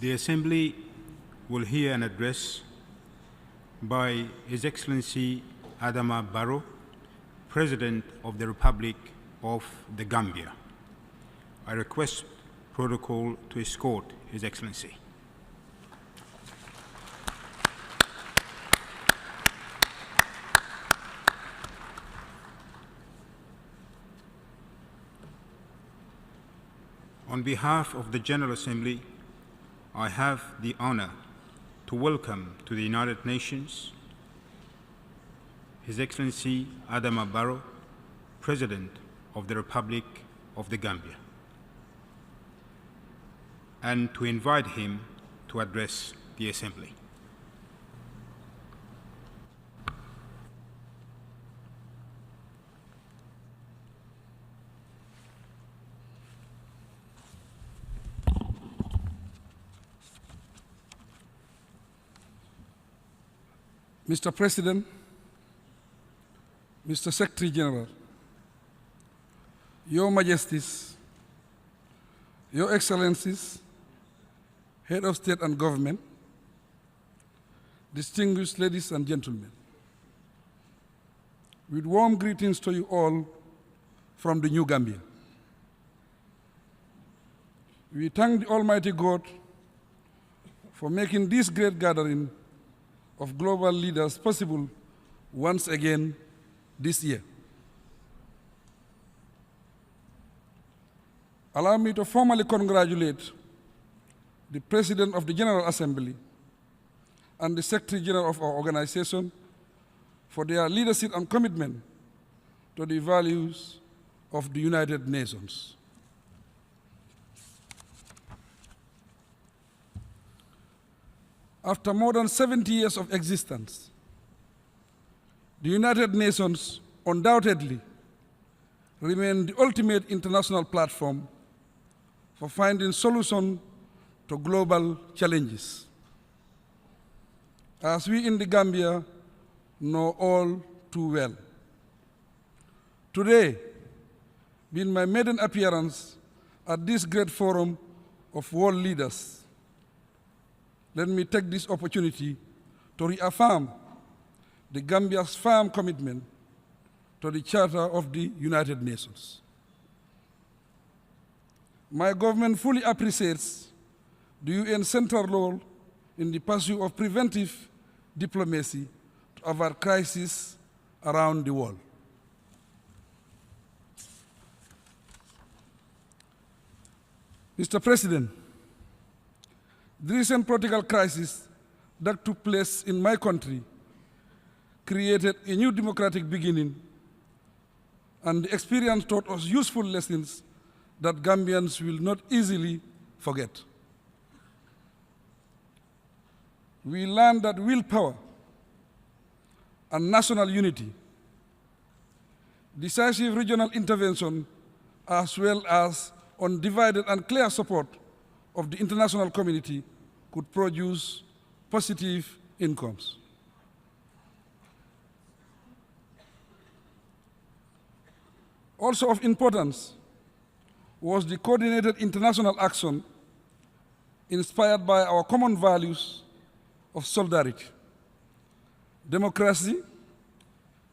The Assembly will hear an address by His Excellency Adama Barrow, President of the Republic of the Gambia. I request protocol to escort His Excellency. On behalf of the General Assembly, I have the honor to welcome to the United Nations His Excellency Adama Barrow, President of the Republic of the Gambia, and to invite him to address the Assembly. Mr. President, Mr. Secretary General, Your Majesties, Your Excellencies, Head of State and Government, distinguished ladies and gentlemen, with warm greetings to you all from the New Gambia. We thank the Almighty God for making this great gathering of global leaders possible once again this year. Allow me to formally congratulate the President of the General Assembly and the Secretary General of our organization for their leadership and commitment to the values of the United Nations. After more than 70 years of existence, the United Nations undoubtedly remain the ultimate international platform for finding solutions to global challenges. As we in the Gambia know all too well. Today, being my maiden appearance at this great forum of world leaders, let me take this opportunity to reaffirm the Gambia's firm commitment to the Charter of the United Nations. My government fully appreciates the UN's central role in the pursuit of preventive diplomacy to avert crises around the world. Mr. President, the recent political crisis that took place in my country created a new democratic beginning, and the experience taught us useful lessons that Gambians will not easily forget. We learned that willpower and national unity, decisive regional intervention, as well as undivided and clear support of the international community could produce positive incomes. Also of importance was the coordinated international action inspired by our common values of solidarity, democracy,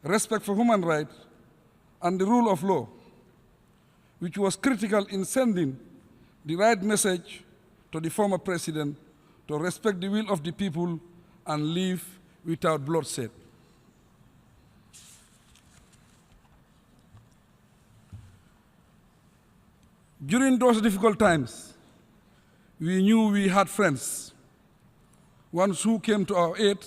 respect for human rights, and the rule of law, which was critical in sending the right message to the former president to respect the will of the people and live without bloodshed. During those difficult times, we knew we had friends, ones who came to our aid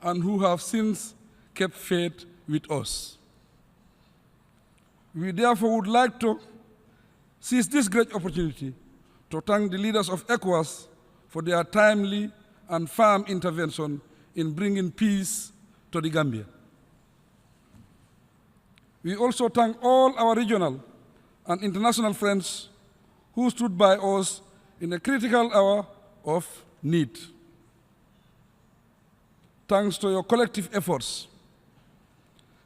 and who have since kept faith with us. We therefore would like to seize this great opportunity to thank the leaders of ECOWAS for their timely and firm intervention in bringing peace to the Gambia. We also thank all our regional and international friends who stood by us in a critical hour of need. Thanks to your collective efforts,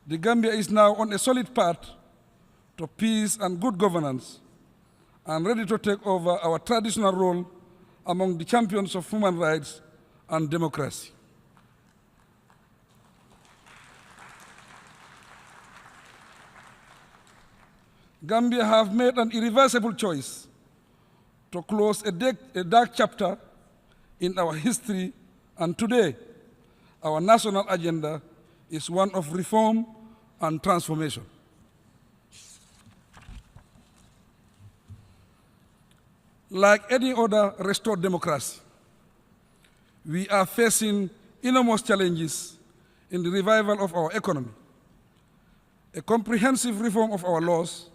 the Gambia is now on a solid path to peace and good governance, and ready to take over our traditional role among the champions of human rights and democracy. Gambia have made an irreversible choice to close a dark chapter in our history, and today our national agenda is one of reform and transformation. Like any other restored democracy, we are facing enormous challenges in the revival of our economy, a comprehensive reform of our laws,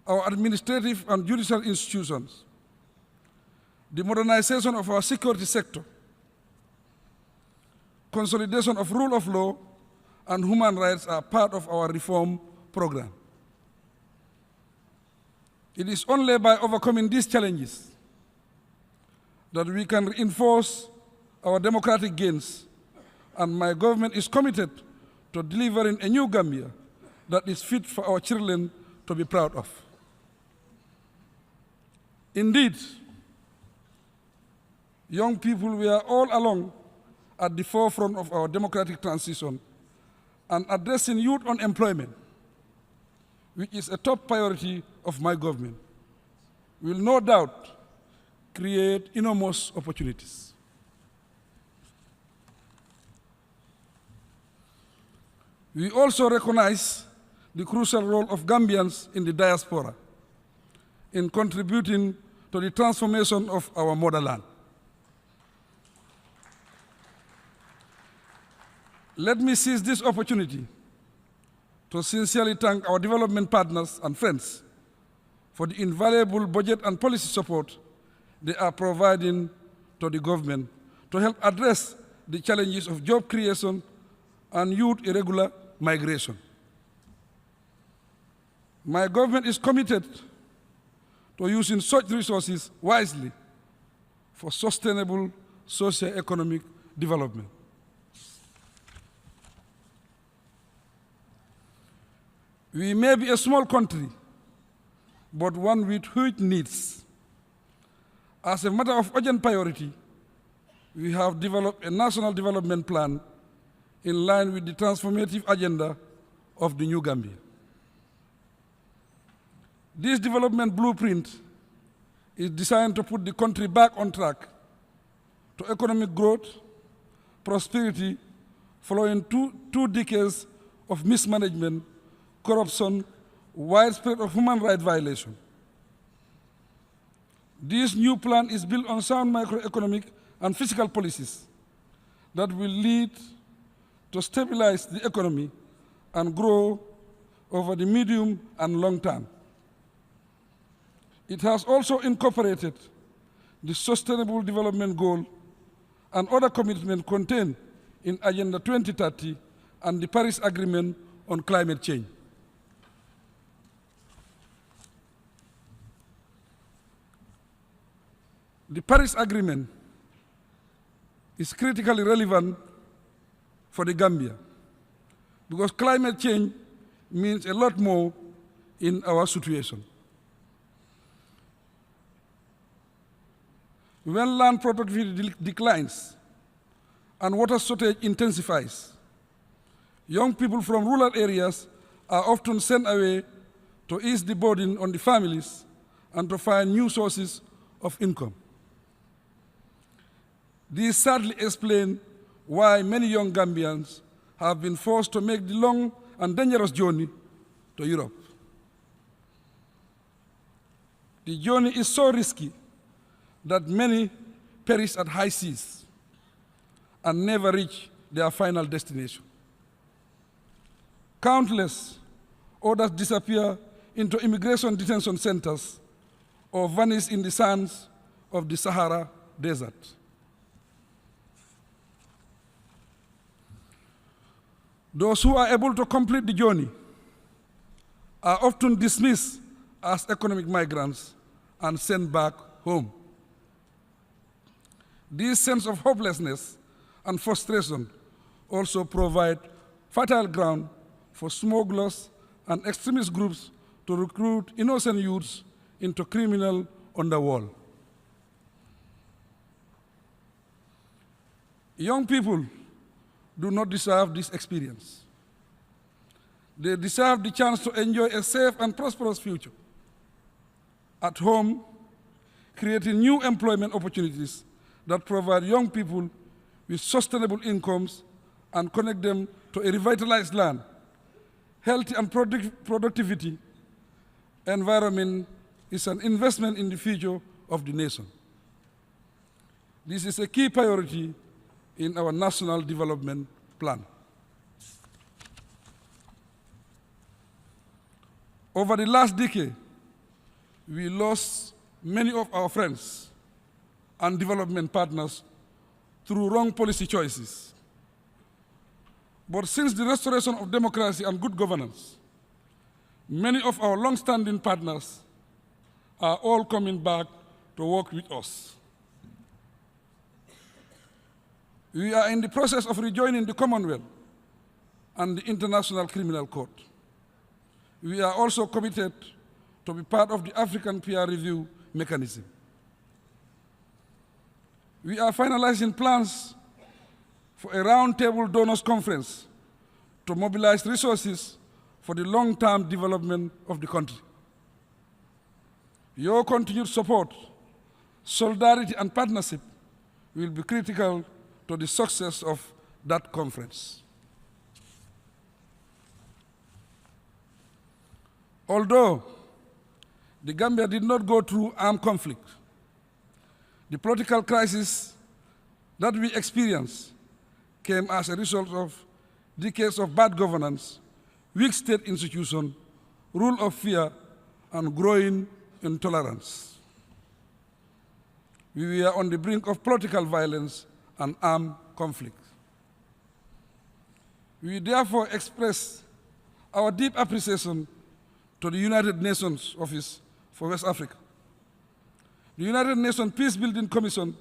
our administrative and judicial institutions, the modernization of our security sector, consolidation of rule of law, and human rights are part of our reform program. It is only by overcoming these challenges that we can reinforce our democratic gains, and my government is committed to delivering a new Gambia that is fit for our children to be proud of. Indeed, young people were all along at the forefront of our democratic transition, and addressing youth unemployment, which is a top priority of my government, will no doubt create enormous opportunities. We also recognize the crucial role of Gambians in the diaspora in contributing to the transformation of our motherland. Let me seize this opportunity to sincerely thank our development partners and friends for the invaluable budget and policy support they are providing to the government to help address the challenges of job creation and youth irregular migration. My government is committed to using such resources wisely for sustainable socio-economic development. We may be a small country, but one with huge needs. As a matter of urgent priority, we have developed a national development plan in line with the transformative agenda of the new Gambia. This development blueprint is designed to put the country back on track to economic growth, prosperity, following two decades of mismanagement, corruption, widespread of human rights violation. This new plan is built on sound macroeconomic and fiscal policies that will lead to stabilize the economy and grow over the medium and long term. It has also incorporated the Sustainable Development Goal and other commitments contained in Agenda 2030 and the Paris Agreement on climate change. The Paris Agreement is critically relevant for the Gambia because climate change means a lot more in our situation. When land productivity declines and water shortage intensifies, young people from rural areas are often sent away to ease the burden on the families and to find new sources of income. These sadly explain why many young Gambians have been forced to make the long and dangerous journey to Europe. The journey is so risky that many perish at high seas and never reach their final destination. Countless others disappear into immigration detention centers or vanish in the sands of the Sahara Desert. Those who are able to complete the journey are often dismissed as economic migrants and sent back home. This sense of hopelessness and frustration also provide fertile ground for smugglers and extremist groups to recruit innocent youths into criminal underworld. Young people do not deserve this experience. They deserve the chance to enjoy a safe and prosperous future at home, creating new employment opportunities that provide young people with sustainable incomes and connect them to a revitalized land, health and productivity environment is an investment in the future of the nation. This is a key priority in our national development plan. Over the last decade, we lost many of our friends and development partners through wrong policy choices. But since the restoration of democracy and good governance, many of our long-standing partners are all coming back to work with us. We are in the process of rejoining the Commonwealth and the International Criminal Court. We are also committed to be part of the African peer review mechanism. We are finalizing plans for a roundtable donors conference to mobilize resources for the long-term development of the country. Your continued support, solidarity, and partnership will be critical to the success of that conference. Although the Gambia did not go through armed conflict, the political crisis that we experienced came as a result of decades of bad governance, weak state institutions, rule of fear, and growing intolerance. We were on the brink of political violence and armed conflict. We therefore express our deep appreciation to the United Nations Office for West Africa, the United Nations Peacebuilding Commission,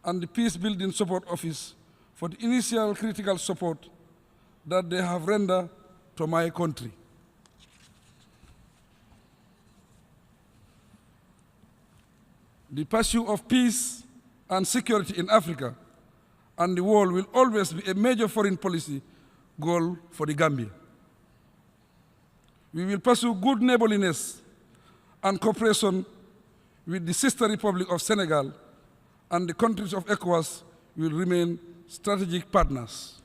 and the Peacebuilding Support Office for the initial critical support that they have rendered to my country. The pursuit of peace and security in Africa and the world will always be a major foreign policy goal for the Gambia. We will pursue good neighborliness and cooperation with the sister Republic of Senegal, and the countries of ECOWAS will remain strategic partners.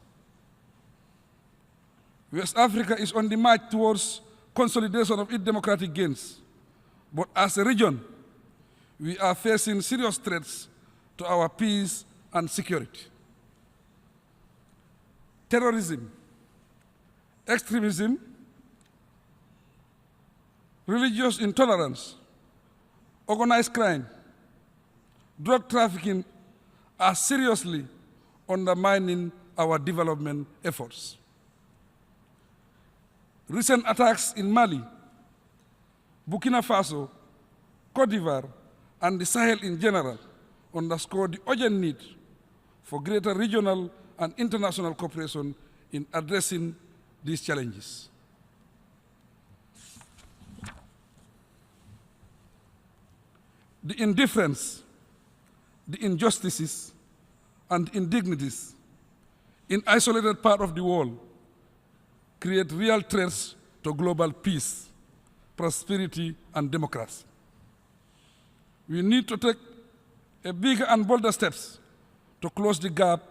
West Africa is on the march towards consolidation of its democratic gains, but as a region, we are facing serious threats to our peace and security. Terrorism, extremism, religious intolerance, organized crime, drug trafficking are seriously undermining our development efforts. Recent attacks in Mali, Burkina Faso, Cote d'Ivoire, and the Sahel in general underscore the urgent need for greater regional and international cooperation in addressing these challenges. The indifference, the injustices, and indignities in isolated part of the world create real threats to global peace, prosperity, and democracy. We need to take a bigger and bolder steps to close the gap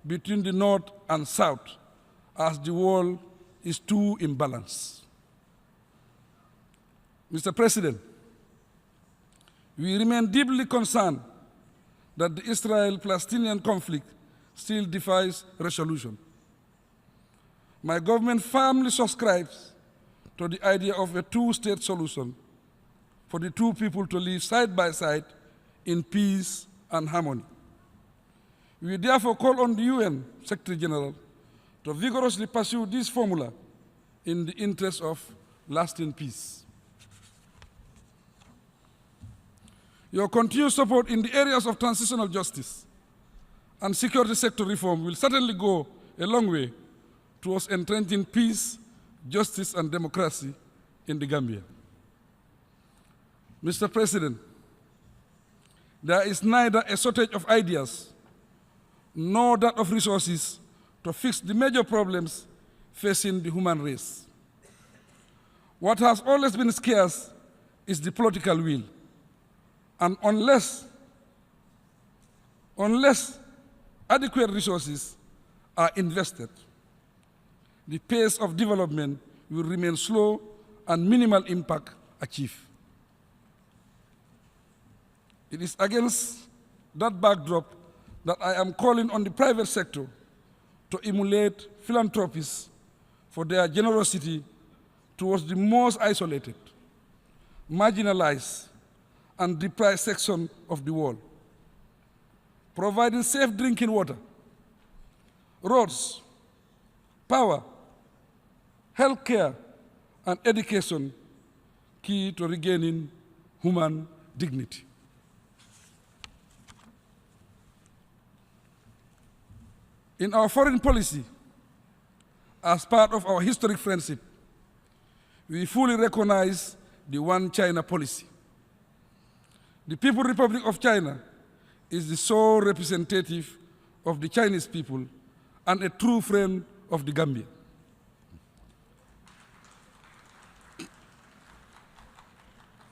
between the North and South, as the world is too imbalanced. Mr. President, we remain deeply concerned that the Israel-Palestinian conflict still defies resolution. My government firmly subscribes to the idea of a two-state solution for the two people to live side by side in peace and harmony. We therefore call on the UN Secretary General to vigorously pursue this formula in the interest of lasting peace. Your continued support in the areas of transitional justice and security sector reform will certainly go a long way towards entrenching peace, justice, and democracy in the Gambia. Mr. President, there is neither a shortage of ideas nor that of resources to fix the major problems facing the human race. What has always been scarce is the political will. And unless adequate resources are invested, the pace of development will remain slow and minimal impact achieved. It is against that backdrop that I am calling on the private sector to emulate philanthropists for their generosity towards the most isolated, marginalized, and deprived section of the world, providing safe drinking water, roads, power, health care, and education, key to regaining human dignity. In our foreign policy, as part of our historic friendship, we fully recognize the One China policy. The People's Republic of China is the sole representative of the Chinese people and a true friend of the Gambia.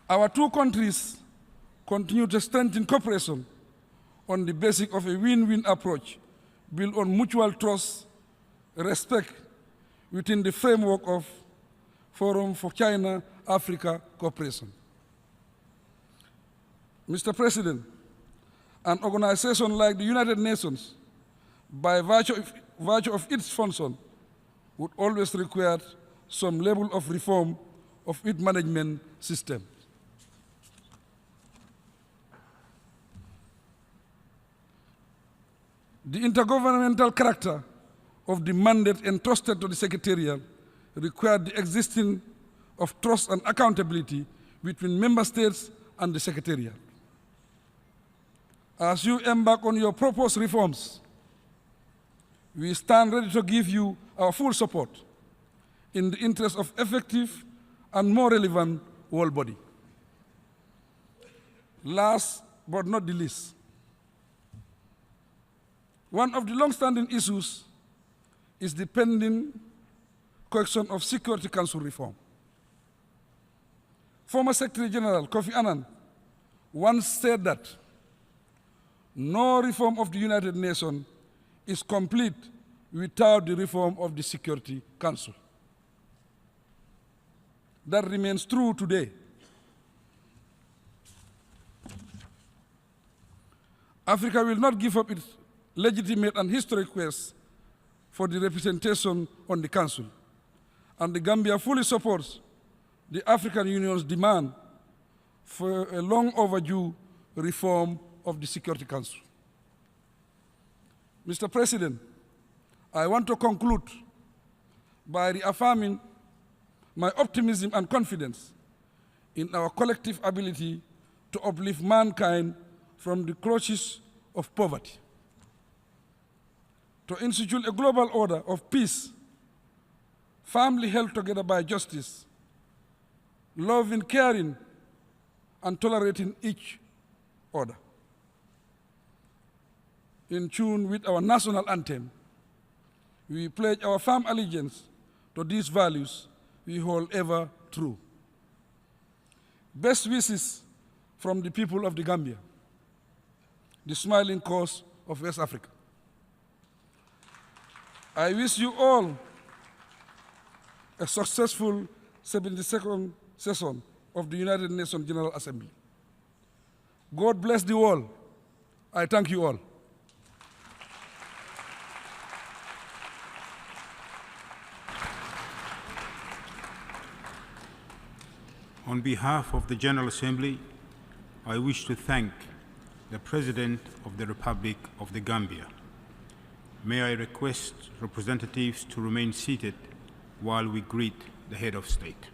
Our two countries continue to strengthen cooperation on the basis of a win-win approach built on mutual trust, respect within the framework of Forum for China-Africa Cooperation. Mr. President, an organization like the United Nations, by virtue of its function, would always require some level of reform of its management system. The intergovernmental character of the mandate entrusted to the Secretariat required the existence of trust and accountability between member states and the Secretariat. As you embark on your proposed reforms, we stand ready to give you our full support in the interest of effective and more relevant world body. Last but not the least, one of the long-standing issues is the pending question of Security Council reform. Former Secretary General Kofi Annan once said that no reform of the United Nations is complete without the reform of the Security Council. That remains true today. Africa will not give up its legitimate and historic quest for the representation on the Council, and the Gambia fully supports the African Union's demand for a long overdue reform of the Security Council. Mr. President, I want to conclude by reaffirming my optimism and confidence in our collective ability to uplift mankind from the clutches of poverty, to institute a global order of peace, firmly held together by justice, loving, caring, and tolerating each other. In tune with our national anthem, we pledge our firm allegiance to these values we hold ever true. Best wishes from the people of the Gambia, the smiling coast of West Africa. I wish you all a successful 72nd session of the United Nations General Assembly. God bless the world. I thank you all. On behalf of the General Assembly, I wish to thank the President of the Republic of the Gambia. May I request representatives to remain seated while we greet the Head of State.